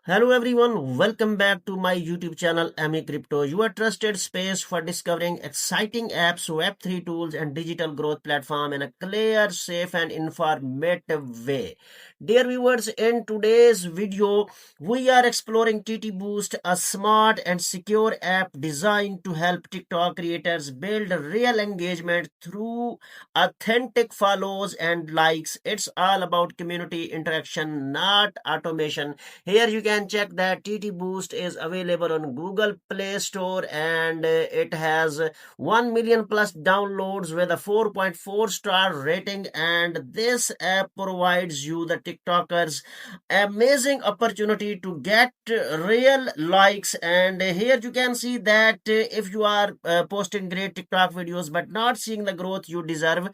Hello everyone, welcome back to my YouTube channel Ami Crypto, your trusted space for discovering exciting apps, Web3 tools, and digital growth platform in a clear, safe, and informative way. Dear viewers, in today's video, we are exploring TT Boost, a smart and secure app designed to help TikTok creators build real engagement through authentic follows and likes. It's all about community interaction, not automation. Here you can check that TT Boost is available on Google Play Store and it has 1 million plus downloads with a 4.4-star rating, and this app provides you the TikTokers amazing opportunity to get real likes. And here you can see that if you are posting great TikTok videos but not seeing the growth you deserve,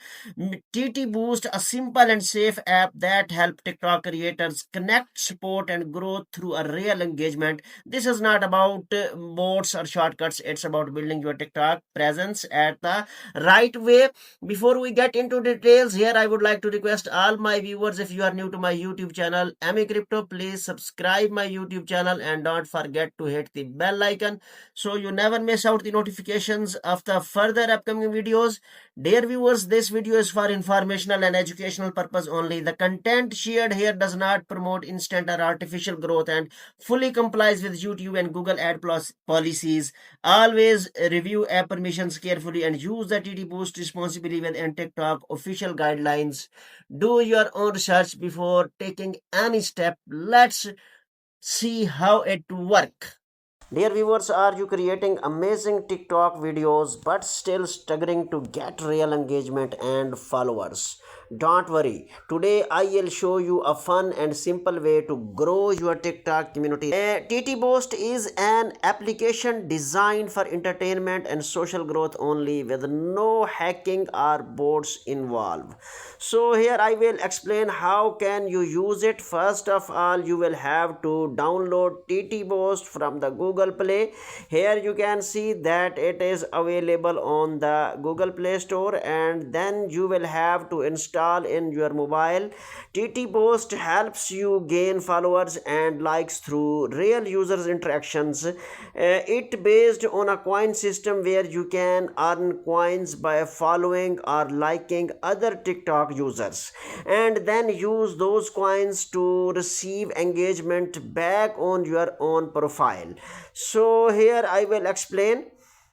TT Boost, a simple and safe app that help TikTok creators connect, support, and grow through a real engagement. This is not about bots or shortcuts. It's about building your TikTok presence at the right way. Before we get into details, here I would like to request all my viewers, if you are new to my YouTube channel, Ami Crypto, please subscribe my YouTube channel and don't forget to hit the bell icon so you never miss out the notifications of the further upcoming videos. Dear viewers, this video is for informational and educational purpose only. The content shared here does not promote instant or artificial growth and fully complies with YouTube and Google Ad Plus policies. Always review app permissions carefully and use the TT Boost responsibly within TikTok official guidelines. Do your own research before taking any step. Let's see how it works. Dear viewers, are you creating amazing TikTok videos but still struggling to get real engagement and followers? Don't worry. Today I will show you a fun and simple way to grow your TikTok community. TT Boost is an application designed for entertainment and social growth only, with no hacking or bots involved. So here I will explain how can you use it. First of all, you will have to download TT Boost from the Google Play. Here you can see that it is available on the Google Play Store, and then you will have to install in your mobile. TT Boost helps you gain followers and likes through real users interactions. It based on a coin system where you can earn coins by following or liking other TikTok users, and then use those coins to receive engagement back on your own profile. So here I will explain.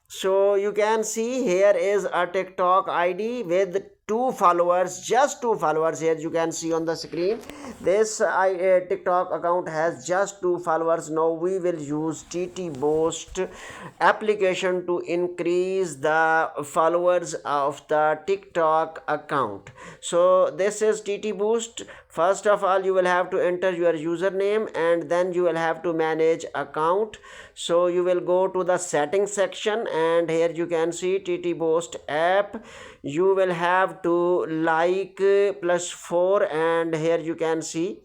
So you can see here is a TikTok ID with two followers, just two followers. Here you can see on the screen, this TikTok account has just two followers. Now we will use TT Boost application to increase the followers of the TikTok account. So this is TT Boost. First of all, you will have to enter your username and then you will have to manage account. So you will go to the settings section and here you can see TT Boost app. You will have to like +4, and here you can see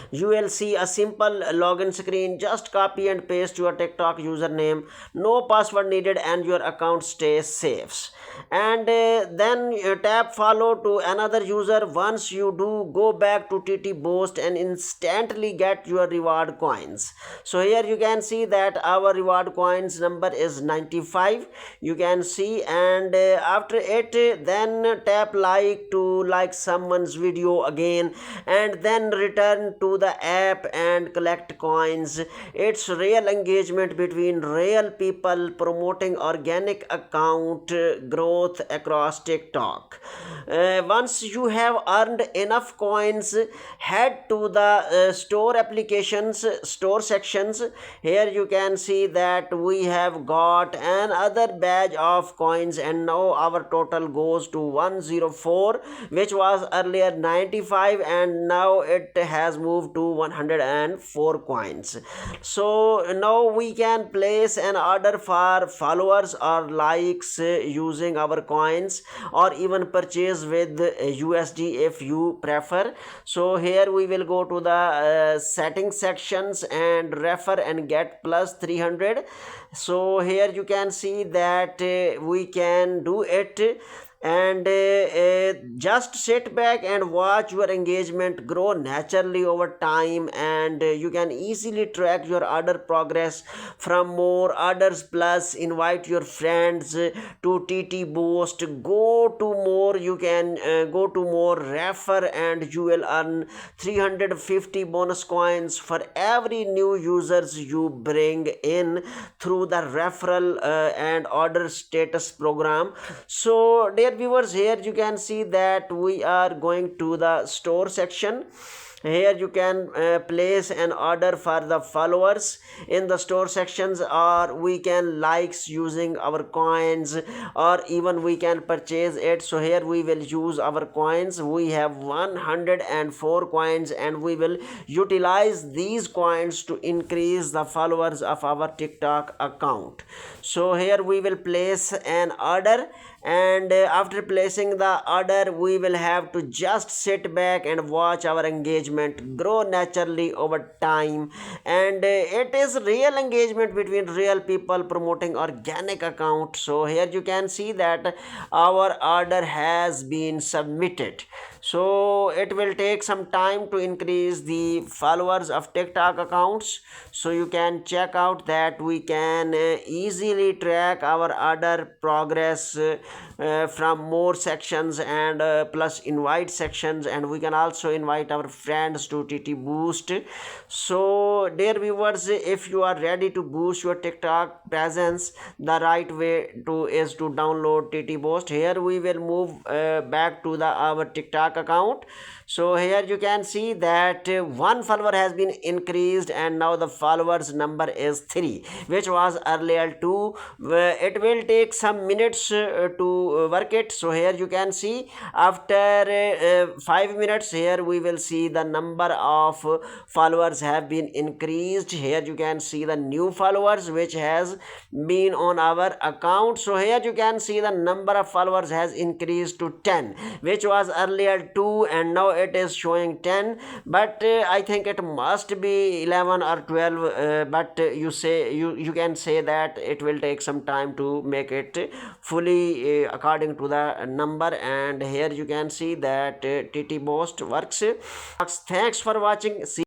you will see a simple login screen. Just copy and paste your TikTok username, no password needed, and your account stays safe. And then tap follow to another user. Once you do, go back to TT Boost and instantly get your reward coins. So here you can see that our reward coins number is 95, you can see. And after it, then tap like to like someone's video again, and then return to the app and collect coins. It's real engagement between real people promoting organic account growth across TikTok. Once you have earned enough coins, head to the store sections. Here you can see that we have got another badge of coins, and now our total goes to 104, which was earlier 95, and now it has moved to 104 coins. So now we can place an order for followers or likes using our coins, or even purchase with USD if you prefer. So here we will go to the settings sections and refer and get +300. So here you can see that we can do it. and just sit back and watch your engagement grow naturally over time, and you can easily track your order progress from more orders. Plus invite your friends to TT Boost. Go to more, you can go to more, refer, and you will earn 350 bonus coins for every new users you bring in through the referral and order status program. So dear viewers, here you can see that we are going to the store section. Here you can place an order for the followers in the store sections, or we can likes using our coins, or even we can purchase it. So here we will use our coins. We have 104 coins, and we will utilize these coins to increase the followers of our TikTok account. So here we will place an order, and after placing the order, we will have to just sit back and watch our engagement grow naturally over time. And it is real engagement between real people promoting organic account. So here you can see that our order has been submitted. So it will take some time to increase the followers of TikTok accounts. So you can check out that we can easily track our order progress from more sections, and plus invite sections, and we can also invite our friends to TT Boost. So dear viewers, if you are ready to boost your TikTok presence, the right way to is to download TT Boost. Here we will move back to the our TikTok account. So here you can see that one follower has been increased, and now the followers number is 3, which was earlier 2. It will take some minutes to work it. So here you can see after 5 minutes, here we will see the number of followers have been increased. Here you can see the new followers which has been on our account. So here you can see the number of followers has increased to 10, which was earlier 2, and now it is showing 10. But I think it must be 11 or 12, but you can say that it will take some time to make it fully according to the number. And here you can see that TT Boost works. Thanks for watching. See